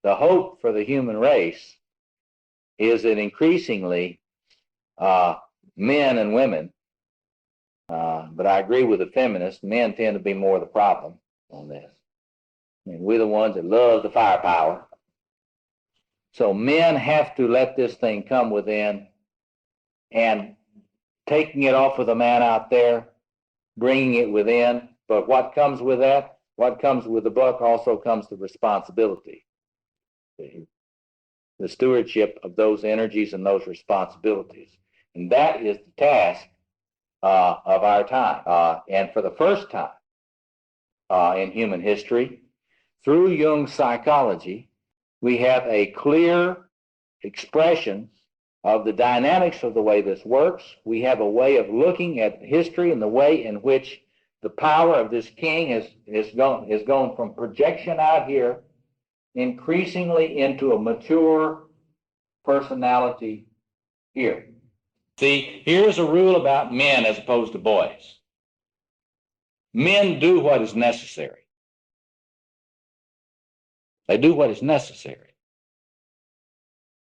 the hope for the human race is that increasingly men and women, but I agree with the feminists, men tend to be more the problem on this. I mean, we're the ones that love the firepower. So men have to let this thing come within, and taking it off of the man out there, bringing it within. But what comes with that, what comes with the book, also comes the responsibility, the stewardship of those energies and those responsibilities. And that is the task of our time. And for the first time in human history, through Jung's psychology, we have a clear expression of the dynamics of the way this works. We have a way of looking at history and the way in which the power of this king has gone from projection out here increasingly into a mature personality here. See, here's a rule about men as opposed to boys. Men do what is necessary. They do what is necessary.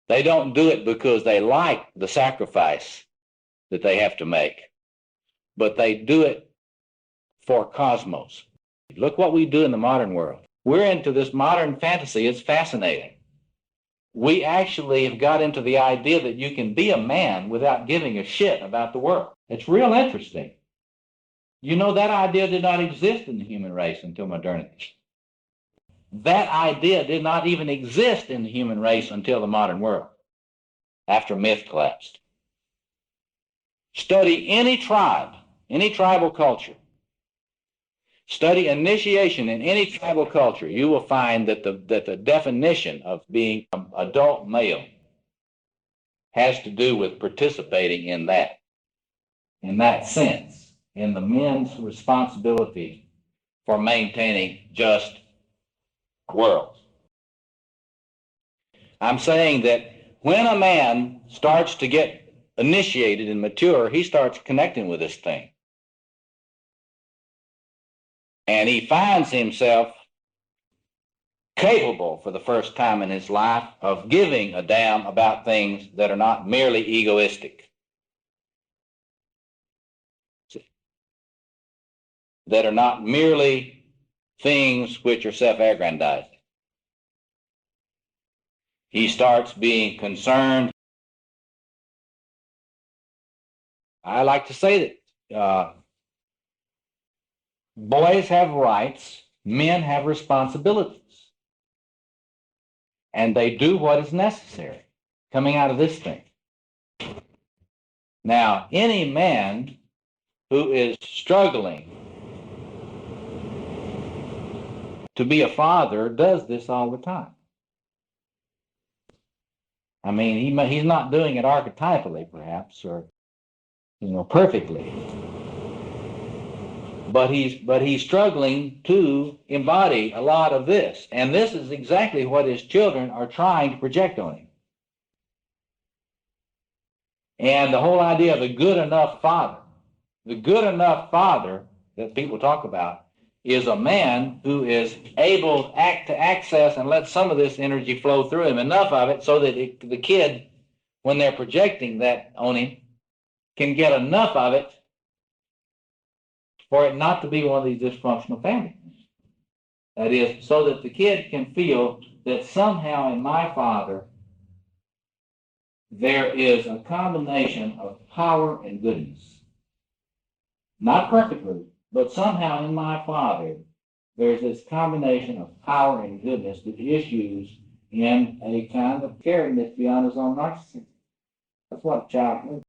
They don't do it because they like the sacrifice that they have to make, but they do it for cosmos. Look what we do in the modern world. We're into this modern fantasy. It's fascinating. We actually have got into the idea that you can be a man without giving a shit about the world. It's real interesting. You know, that idea did not exist in the human race until modernity. That idea did not even exist in the human race until the modern world, after myth collapsed. Study any tribe, any tribal culture. Study initiation in any tribal culture. You will find that the definition of being an adult male has to do with participating in that sense, in the men's responsibility for maintaining just worlds. I'm saying that when a man starts to get initiated and mature, he starts connecting with this thing. And he finds himself capable for the first time in his life of giving a damn about things that are not merely egoistic, that are not merely things which are self-aggrandizing. He starts being concerned. I like to say that boys have rights, men have responsibilities, and they do what is necessary coming out of this thing. Now, any man who is struggling to be a father does this all the time. I mean, he's not doing it archetypally, perhaps, or perfectly, but he's struggling to embody a lot of this, and this is exactly what his children are trying to project on him. And the whole idea of the good enough father that people talk about, is a man who is able to access and let some of this energy flow through him, enough of it so that the kid, when they're projecting that on him, can get enough of it for it not to be one of these dysfunctional families. That is, so that the kid can feel that somehow in my father there is a combination of power and goodness. Not perfectly, but somehow in my father, there's this combination of power and goodness that issues in a kind of caring that's beyond his own narcissism. That's what a child is.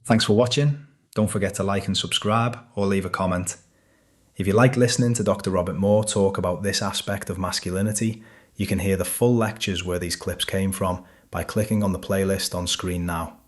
Thanks for watching. Don't forget to like and subscribe or leave a comment. If you like listening to Dr. Robert Moore talk about this aspect of masculinity, you can hear the full lectures where these clips came from by clicking on the playlist on screen now.